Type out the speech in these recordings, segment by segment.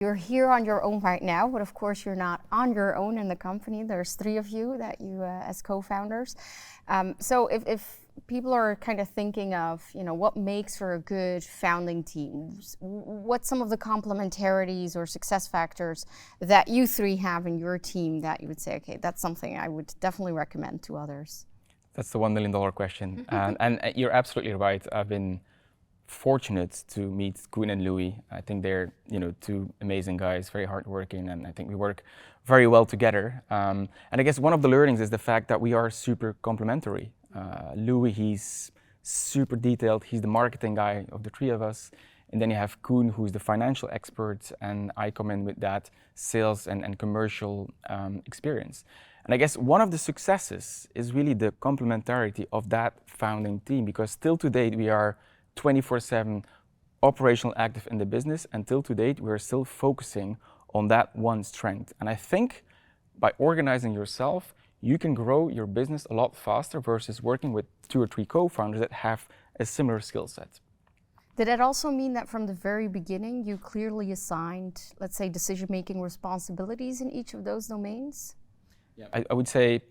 You're here on your own right now, but of course you're not on your own in the company. There's three of you that you as co-founders. So if people are kind of thinking of, what makes for a good founding team, what's some of the complementarities or success factors that you three have in your team that you would say, okay, that's something I would definitely recommend to others? That's the $1 million question. And you're absolutely right. I've been fortunate to meet Koen and Louis. I think they're two amazing guys, very hardworking, and I think we work very well together. And I guess one of the learnings is the fact that we are super complementary. Louis, he's super detailed. He's the marketing guy of the three of us. And then you have Koen, who's the financial expert, and I come in with that sales and commercial experience. And I guess one of the successes is really the complementarity of that founding team, because still to date we are 24/7 operational active in the business. Until to date, we're still focusing on that one strength. And I think by organizing yourself, you can grow your business a lot faster versus working with 2 or 3 co-founders that have a similar skill set. Did that also mean that from the very beginning, you clearly assigned, let's say, decision-making responsibilities in each of those domains? Yeah, I would say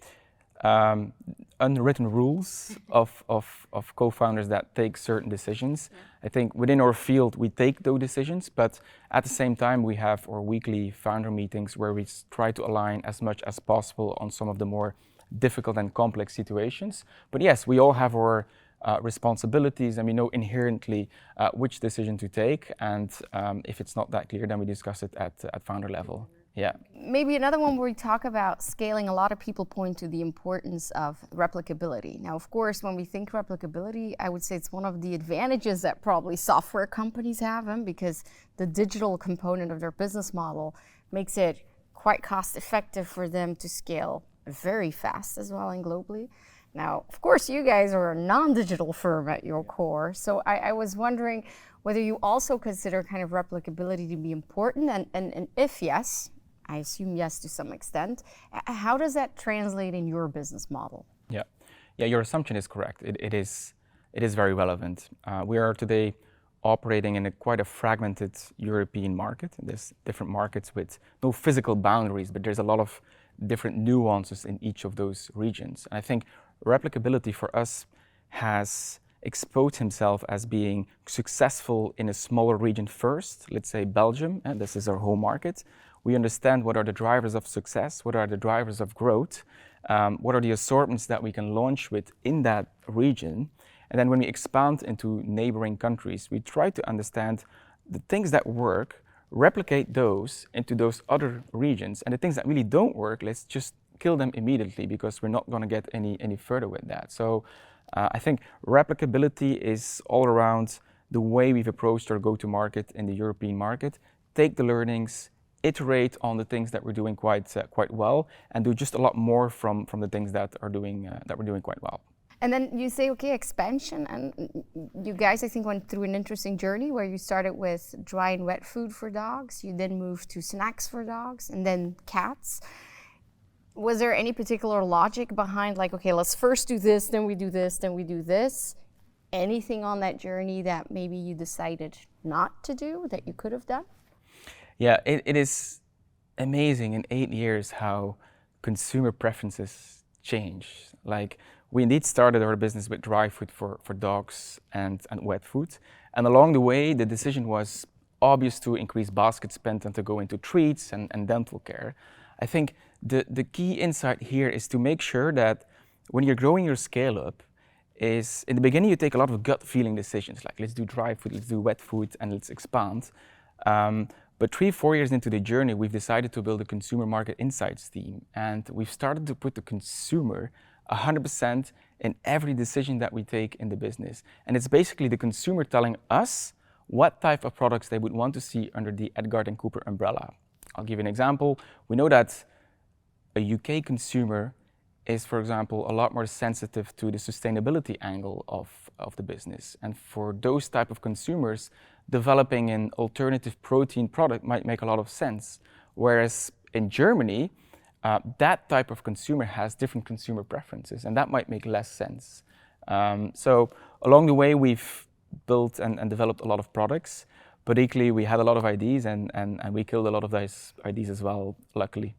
unwritten rules of co-founders that take certain decisions. Yeah. I think within our field we take those decisions, but at the same time we have our weekly founder meetings where we try to align as much as possible on some of the more difficult and complex situations. But yes, we all have our responsibilities, and we know inherently which decision to take, and if it's not that clear, then we discuss it at founder level. Yeah. Maybe another one where we talk about scaling, a lot of people point to the importance of replicability. Now, of course, when we think replicability, I would say it's one of the advantages that probably software companies have, because the digital component of their business model makes it quite cost effective for them to scale very fast as well and globally. Now, of course, you guys are a non-digital firm at your core, so I was wondering whether you also consider kind of replicability to be important, and if yes, I assume yes to some extent. How does that translate in your business model? Yeah, your assumption is correct. It is very relevant. We are today operating in quite a fragmented European market. There's different markets with no physical boundaries, but there's a lot of different nuances in each of those regions. And I think replicability for us has exposed himself as being successful in a smaller region first, let's say Belgium, and this is our home market. We understand what are the drivers of success, what are the drivers of growth, what are the assortments that we can launch with in that region. And then when we expand into neighboring countries, we try to understand the things that work, replicate those into those other regions, and the things that really don't work, let's just kill them immediately, because we're not going to get any further with that. So I think replicability is all around the way we've approached our go-to-market in the European market. Take the learnings, iterate on the things that we're doing quite well, and do just a lot more from the things that we're doing quite well. And then you say, okay, expansion, and you guys, I think, went through an interesting journey where you started with dry and wet food for dogs, you then moved to snacks for dogs, and then cats. Was there any particular logic behind, like, okay, let's first do this, then we do this, then we do this? Anything on that journey that maybe you decided not to do that you could have done? Yeah, it is amazing in 8 years how consumer preferences change. Like, we indeed started our business with dry food for dogs and wet food. And along the way, the decision was obvious to increase basket spend and to go into treats and dental care. I think the key insight here is to make sure that when you're growing your scale up, is in the beginning you take a lot of gut feeling decisions, like let's do dry food, let's do wet food, and let's expand. But 3-4 years into the journey, we've decided to build a consumer market insights team, and we've started to put the consumer 100% in every decision that we take in the business. And it's basically the consumer telling us what type of products they would want to see under the Edgard Cooper umbrella. I'll give you an example. We know that a UK consumer is, for example, a lot more sensitive to the sustainability angle of the business. And for those type of consumers, developing an alternative protein product might make a lot of sense. Whereas in Germany, that type of consumer has different consumer preferences, and that might make less sense. So along the way, we've built and developed a lot of products, But equally, we had a lot of ideas, and we killed a lot of those ideas as well, luckily.